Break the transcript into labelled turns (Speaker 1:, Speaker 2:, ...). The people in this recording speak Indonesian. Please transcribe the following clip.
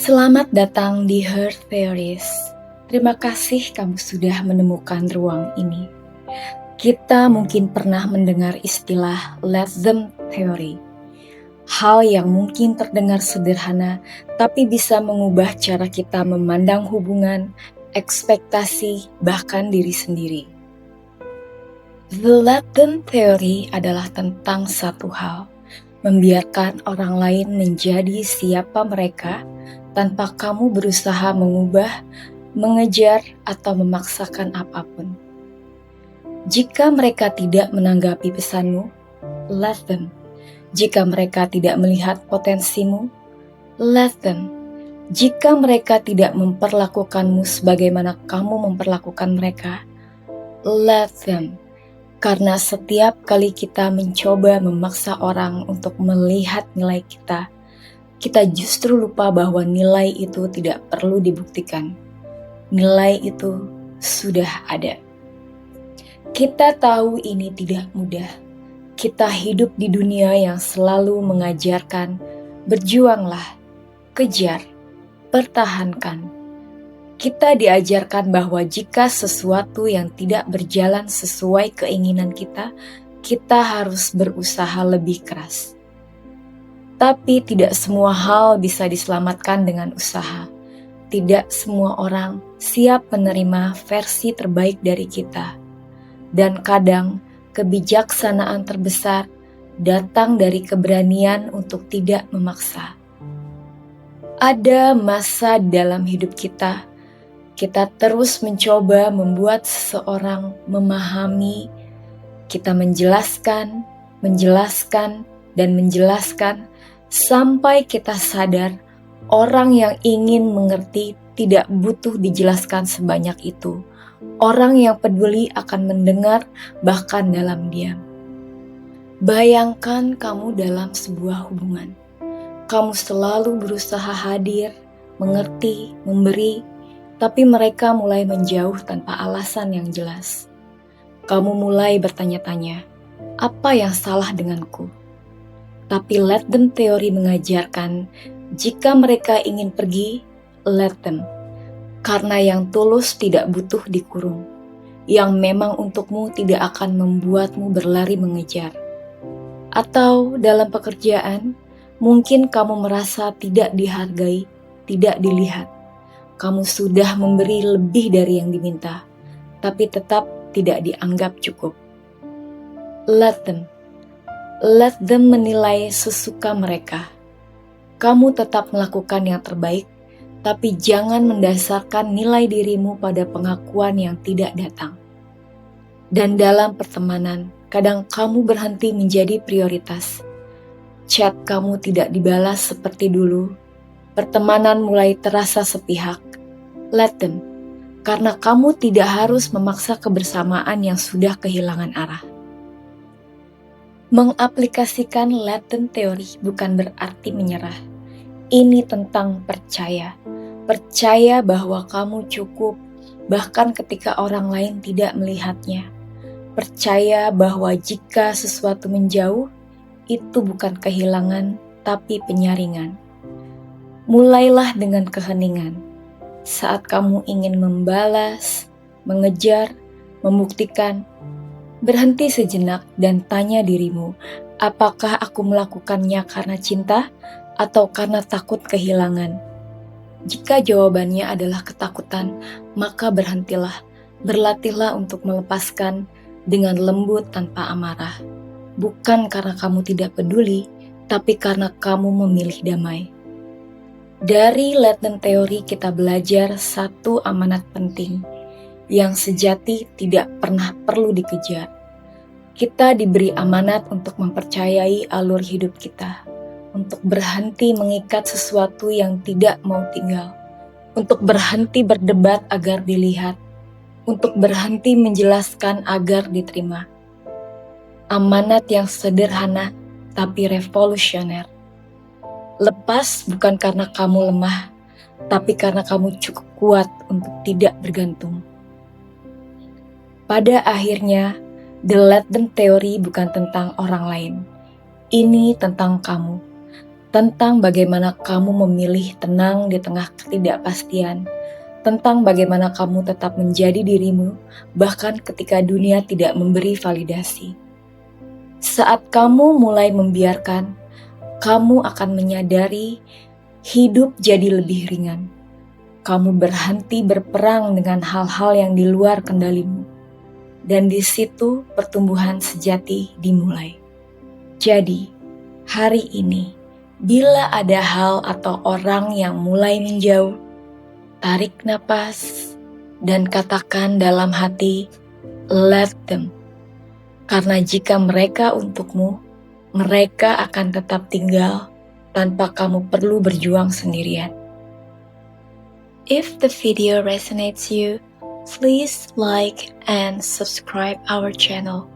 Speaker 1: Selamat datang di Her Theories. Terima kasih kamu sudah menemukan ruang ini. Kita mungkin pernah mendengar istilah let them theory. Hal yang mungkin terdengar sederhana, tapi bisa mengubah cara kita memandang hubungan, ekspektasi, bahkan diri sendiri. The let them theory adalah tentang satu hal, membiarkan orang lain menjadi siapa mereka tanpa kamu berusaha mengubah, mengejar, atau memaksakan apapun. Jika mereka tidak menanggapi pesanmu, let them. Jika mereka tidak melihat potensimu, let them. Jika mereka tidak memperlakukanmu sebagaimana kamu memperlakukan mereka, let them. Karena setiap kali kita mencoba memaksa orang untuk melihat nilai kita justru lupa bahwa nilai itu tidak perlu dibuktikan. Nilai itu sudah ada. Kita tahu ini tidak mudah. Kita hidup di dunia yang selalu mengajarkan, berjuanglah, kejar, pertahankan. Kita diajarkan bahwa jika sesuatu yang tidak berjalan sesuai keinginan kita harus berusaha lebih keras. Tapi tidak semua hal bisa diselamatkan dengan usaha. Tidak semua orang siap menerima versi terbaik dari kita. Dan kadang kebijaksanaan terbesar datang dari keberanian untuk tidak memaksa. Ada masa dalam hidup kita terus mencoba membuat seseorang memahami, kita menjelaskan, dan menjelaskan sampai kita sadar orang yang ingin mengerti tidak butuh dijelaskan sebanyak itu. Orang yang peduli akan mendengar bahkan dalam diam. Bayangkan kamu dalam sebuah hubungan. Kamu selalu berusaha hadir, mengerti, memberi, tapi mereka mulai menjauh tanpa alasan yang jelas. Kamu mulai bertanya-tanya, apa yang salah denganku? Tapi let them teori mengajarkan, jika mereka ingin pergi, let them. Karena yang tulus tidak butuh dikurung. Yang memang untukmu tidak akan membuatmu berlari mengejar. Atau dalam pekerjaan, mungkin kamu merasa tidak dihargai, tidak dilihat. Kamu sudah memberi lebih dari yang diminta, tapi tetap tidak dianggap cukup. Let them. Let them menilai sesuka mereka. Kamu tetap melakukan yang terbaik, tapi jangan mendasarkan nilai dirimu pada pengakuan yang tidak datang. Dan dalam pertemanan, kadang kamu berhenti menjadi prioritas. Chat kamu tidak dibalas seperti dulu. Pertemanan mulai terasa sepihak. Let them. Karena kamu tidak harus memaksa kebersamaan yang sudah kehilangan arah. Mengaplikasikan let them teori bukan berarti menyerah. Ini tentang percaya. Percaya bahwa kamu cukup, bahkan ketika orang lain tidak melihatnya. Percaya bahwa jika sesuatu menjauh, itu bukan kehilangan, tapi penyaringan. Mulailah dengan keheningan. Saat kamu ingin membalas, mengejar, membuktikan, berhenti sejenak dan tanya dirimu, apakah aku melakukannya karena cinta atau karena takut kehilangan? Jika jawabannya adalah ketakutan, maka berhentilah. Berlatihlah untuk melepaskan dengan lembut tanpa amarah. Bukan karena kamu tidak peduli, tapi karena kamu memilih damai. Dari let them teori kita belajar satu amanat penting yang sejati tidak pernah perlu dikejar. Kita diberi amanat untuk mempercayai alur hidup kita, untuk berhenti mengikat sesuatu yang tidak mau tinggal, untuk berhenti berdebat agar dilihat, untuk berhenti menjelaskan agar diterima. Amanat yang sederhana tapi revolusioner. Lepas bukan karena kamu lemah, tapi karena kamu cukup kuat untuk tidak bergantung. Pada akhirnya, the let them teori bukan tentang orang lain. Ini tentang kamu. tentang bagaimana kamu memilih tenang di tengah ketidakpastian, tentang bagaimana kamu tetap menjadi dirimu, bahkan ketika dunia tidak memberi validasi. Saat kamu mulai membiarkan, kamu akan menyadari hidup jadi lebih ringan. Kamu berhenti berperang dengan hal-hal yang di luar kendalimu. Dan di situ pertumbuhan sejati dimulai. Jadi, hari ini, bila ada hal atau orang yang mulai menjauh, tarik napas dan katakan dalam hati, let them. Karena jika mereka untukmu, mereka akan tetap tinggal tanpa kamu perlu berjuang sendirian. If the video resonates you, please like and subscribe our channel.